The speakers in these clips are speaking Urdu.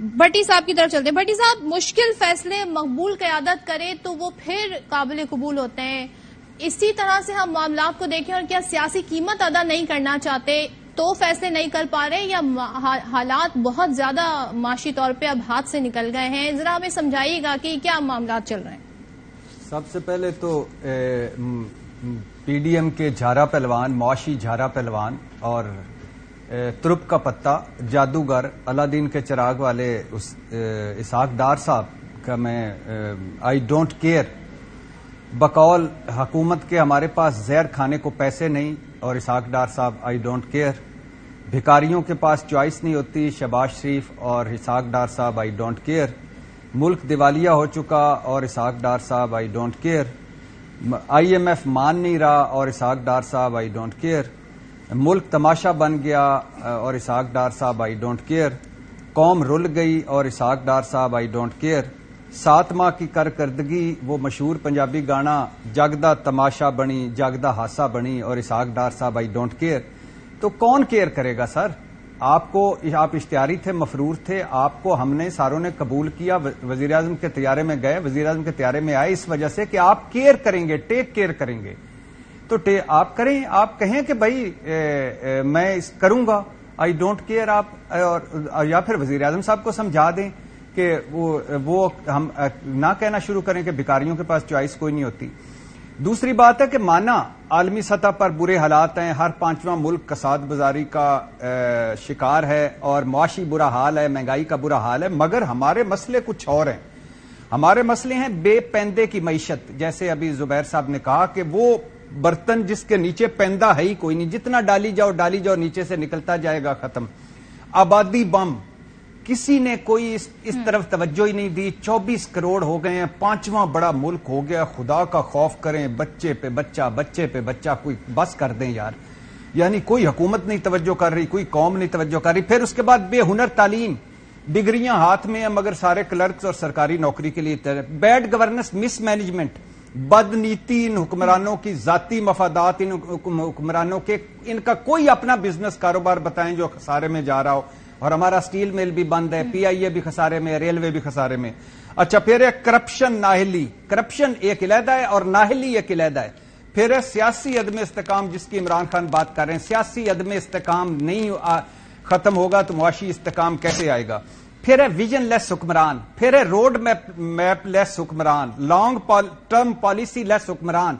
بھٹی صاحب کی طرف چلتے ہیں. بھٹی صاحب، مشکل فیصلے مقبول قیادت کرے تو وہ پھر قابل قبول ہوتے ہیں. اسی طرح سے ہم معاملات کو دیکھیں اور کیا سیاسی قیمت ادا نہیں کرنا چاہتے تو فیصلے نہیں کر پا رہے، یا حالات بہت زیادہ معاشی طور پہ اب ہاتھ سے نکل گئے ہیں؟ ذرا ہمیں سمجھائیے گا کہ کیا معاملات چل رہے ہیں. سب سے پہلے تو پی ڈی ایم کے جھارا پہلوان، معاشی جھارا پہلوان اور ترپ کا پتا جادوگر الادین کے چراغ والے اسحاق ڈار صاحب کا میں آئی ڈونٹ کیئر. بقول حکومت کے ہمارے پاس زہر کھانے کو پیسے نہیں، اور اسحاق ڈار صاحب آئی ڈونٹ کیئر. بھکاریوں کے پاس چوائس نہیں ہوتی، شہباز شریف اور اسحاق ڈار صاحب آئی ڈونٹ کیئر. ملک دیوالیہ ہو چکا اور اسحاق ڈار صاحب I don't care. I M F مان نہیں رہا اور اسحاق ڈار صاحب آئی ڈونٹ کیئر. ملک تماشا بن گیا اور اسحاق ڈار صاحب آئی ڈونٹ کیئر. قوم رل گئی اور اسحاق ڈار صاحب آئی ڈونٹ کیئر. 7 ماہ کی کارکردگی، وہ مشہور پنجابی گانا جگدا تماشا بنی جگدا ہاسا بنی اور اسحاق ڈار صاحب آئی ڈونٹ کیئر. تو کون کیئر کرے گا سر؟ آپ اشتہاری تھے، مفرور تھے، آپ کو ہم نے ساروں نے قبول کیا، وزیر اعظم کے طیارے میں گئے، وزیر اعظم کے طیارے میں آئے اس وجہ سے کہ آپ کیئر کریں گے، ٹیک کیئر کریں گے. تو آپ کریں، آپ کہیں کہ بھائی میں کروں گا، آئی ڈونٹ کیئر آپ، یا پھر وزیر اعظم صاحب کو سمجھا دیں کہ وہ ہم نہ کہنا شروع کریں کہ بھکاریوں کے پاس چوائس کوئی نہیں ہوتی. دوسری بات ہے کہ مانا عالمی سطح پر برے حالات ہیں، ہر 5واں ملک کساد بازاری کا شکار ہے اور معاشی برا حال ہے، مہنگائی کا برا حال ہے، مگر ہمارے مسئلے کچھ اور ہیں. ہمارے مسئلے ہیں بے پیندے کی معیشت. جیسے ابھی زبیر صاحب نے کہا کہ وہ برتن جس کے نیچے پیندہ ہے ہی کوئی نہیں، جتنا ڈالی جاؤ نیچے سے نکلتا جائے گا، ختم. آبادی بم، کسی نے کوئی اس طرف توجہ ہی نہیں دی. 24 کروڑ ہو گئے ہیں، 5واں بڑا ملک ہو گیا. خدا کا خوف کریں، بچے پہ بچہ کوئی بس کر دیں یار. یعنی کوئی حکومت نہیں توجہ کر رہی، کوئی قوم نہیں توجہ کر رہی. پھر اس کے بعد بے ہنر تعلیم، ڈگریاں ہاتھ میں ہیں مگر سارے کلرکس اور سرکاری نوکری کے لیے. بیڈ گورننس، مس مینجمنٹ، بد نیتی ان حکمرانوں کی، ذاتی مفادات ان حکمرانوں کے. ان کا کوئی اپنا بزنس کاروبار بتائیں جو خسارے میں جا رہا ہو. اور ہمارا سٹیل مل بھی بند ہے، پی آئی اے بھی خسارے میں، ریلوے بھی خسارے میں. اچھا، پھر ہے کرپشن، نااہلی. کرپشن ایک علیحدہ ہے اور نااہلی ایک علیحدہ ہے. پھر ہے سیاسی عدم استحکام جس کی عمران خان بات کر رہے ہیں. سیاسی عدم استحکام نہیں ختم ہوگا تو معاشی استحکام کیسے آئے گا؟ پھر ہے ویژن لیس حکمران، پھر ہے روڈ میپ لیس حکمران، لانگ ٹرم پالیسی لیس حکمران.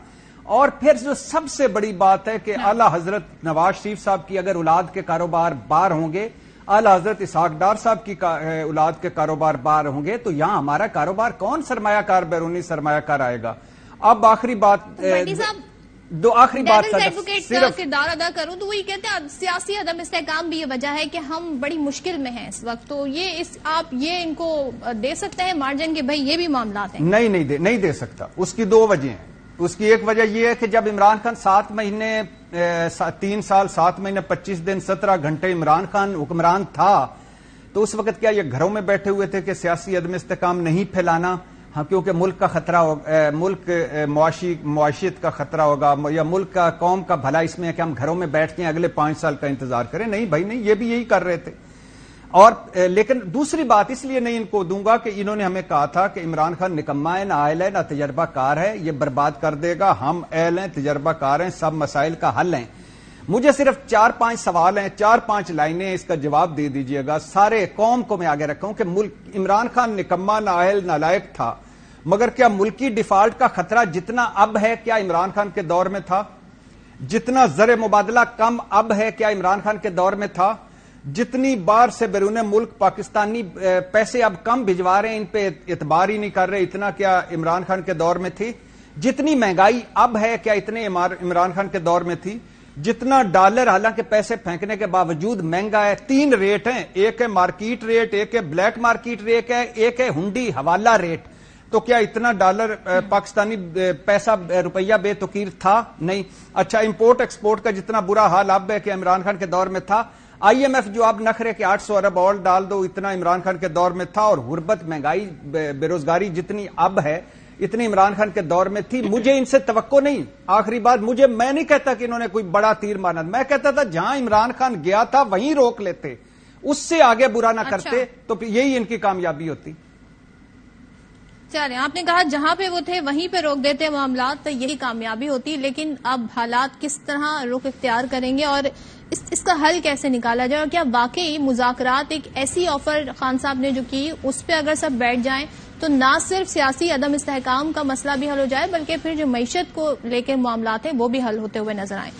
اور پھر جو سب سے بڑی بات ہے کہ اعلی حضرت نواز شریف صاحب کی اگر اولاد کے کاروبار باہر ہوں گے، اعلی حضرت اسحاق ڈار صاحب کی اولاد کے کاروبار باہر ہوں گے، تو یہاں ہمارا کاروبار کون سرمایہ کار، بیرونی سرمایہ کار آئے گا؟ اب آخری بات صرف کردار ادا کروں تو وہی کہتے ہیں سیاسی عدم استحکام بھی یہ وجہ ہے کہ ہم بڑی مشکل میں ہیں اس وقت. تو آپ یہ ان کو دے سکتے ہیں مارجن کہ بھائی یہ بھی معاملات ہیں؟ نہیں دے سکتا. اس کی 2 وجہ ہیں. اس کی ایک وجہ یہ ہے کہ جب عمران خان 7 مہینے 3 سال 7 مہینے 25 دن 17 گھنٹے عمران خان حکمران تھا تو اس وقت کیا یہ گھروں میں بیٹھے ہوئے تھے کہ سیاسی عدم استحکام نہیں پھیلانا؟ ہاں، کیونکہ ملک کا خطرہ ہوگا، ملک معاشیت کا خطرہ ہوگا، یا ملک کا قوم کا بھلا اس میں ہے کہ ہم گھروں میں بیٹھ کے اگلے 5 سال کا انتظار کریں؟ نہیں بھائی نہیں، یہ بھی یہی کر رہے تھے. اور لیکن دوسری بات اس لیے نہیں ان کو دوں گا کہ انہوں نے ہمیں کہا تھا کہ عمران خان نکما ہے، نہ اہل ہے، نہ تجربہ کار ہے، یہ برباد کر دے گا. ہم اہل ہیں، تجربہ کار ہیں، سب مسائل کا حل ہیں. مجھے صرف 4-5 سوال ہیں، 4-5 لائنیں، اس کا جواب دے دیجئے گا. سارے قوم کو میں آگے رکھوں کہ ملک عمران خان نکما، نااہل، نالائق تھا، مگر کیا ملکی ڈیفالٹ کا خطرہ جتنا اب ہے کیا عمران خان کے دور میں تھا؟ جتنا زر مبادلہ کم اب ہے کیا عمران خان کے دور میں تھا؟ جتنی بار سے بیرون ملک پاکستانی پیسے اب کم بھجوا رہے ہیں، ان پہ اعتبار ہی نہیں کر رہے، اتنا کیا عمران خان کے دور میں تھی؟ جتنی مہنگائی اب ہے کیا اتنے عمران خان کے دور میں تھی؟ جتنا ڈالر حالانکہ پیسے پھینکنے کے باوجود مہنگا ہے، 3 ریٹ ہیں، ایک ہے مارکیٹ ریٹ، ایک ہے بلیک مارکیٹ ریٹ ہے، ایک ہے ہنڈی حوالہ ریٹ. تو کیا اتنا ڈالر پاکستانی پیسہ روپیہ بے تقیر تھا؟ نہیں. اچھا، امپورٹ ایکسپورٹ کا جتنا برا حال اب ہے کہ عمران خان کے دور میں تھا؟ آئی ایم ایف جو اب نخرے کے 800 ارب اور ڈال دو، اتنا عمران خان کے دور میں تھا. اور غربت، مہنگائی، بے روزگاری جتنی اب ہے اتنی عمران خان کے دور میں تھی. مجھے ان سے توقع نہیں. آخری بات، میں نہیں کہتا کہ انہوں نے کوئی بڑا تیر مارا، میں کہتا تھا جہاں عمران خان گیا تھا وہیں روک لیتے. اس سے آگے برا نہ کرتے تو یہی ان کی کامیابی ہوتی. چلیں، آپ نے کہا جہاں پہ وہ تھے وہیں پہ روک دیتے معاملات تو یہی کامیابی ہوتی، لیکن اب حالات کس طرح رخ اختیار کریں گے اور اس کا حل کیسے نکالا جائے، اور کیا واقعی مذاکرات ایک ایسی آفر خان صاحب نے جو کی اس پہ اگر سب بیٹھ جائیں تو نہ صرف سیاسی عدم استحکام کا مسئلہ بھی حل ہو جائے بلکہ پھر جو معیشت کو لے کے معاملات ہیں وہ بھی حل ہوتے ہوئے نظر آئیں.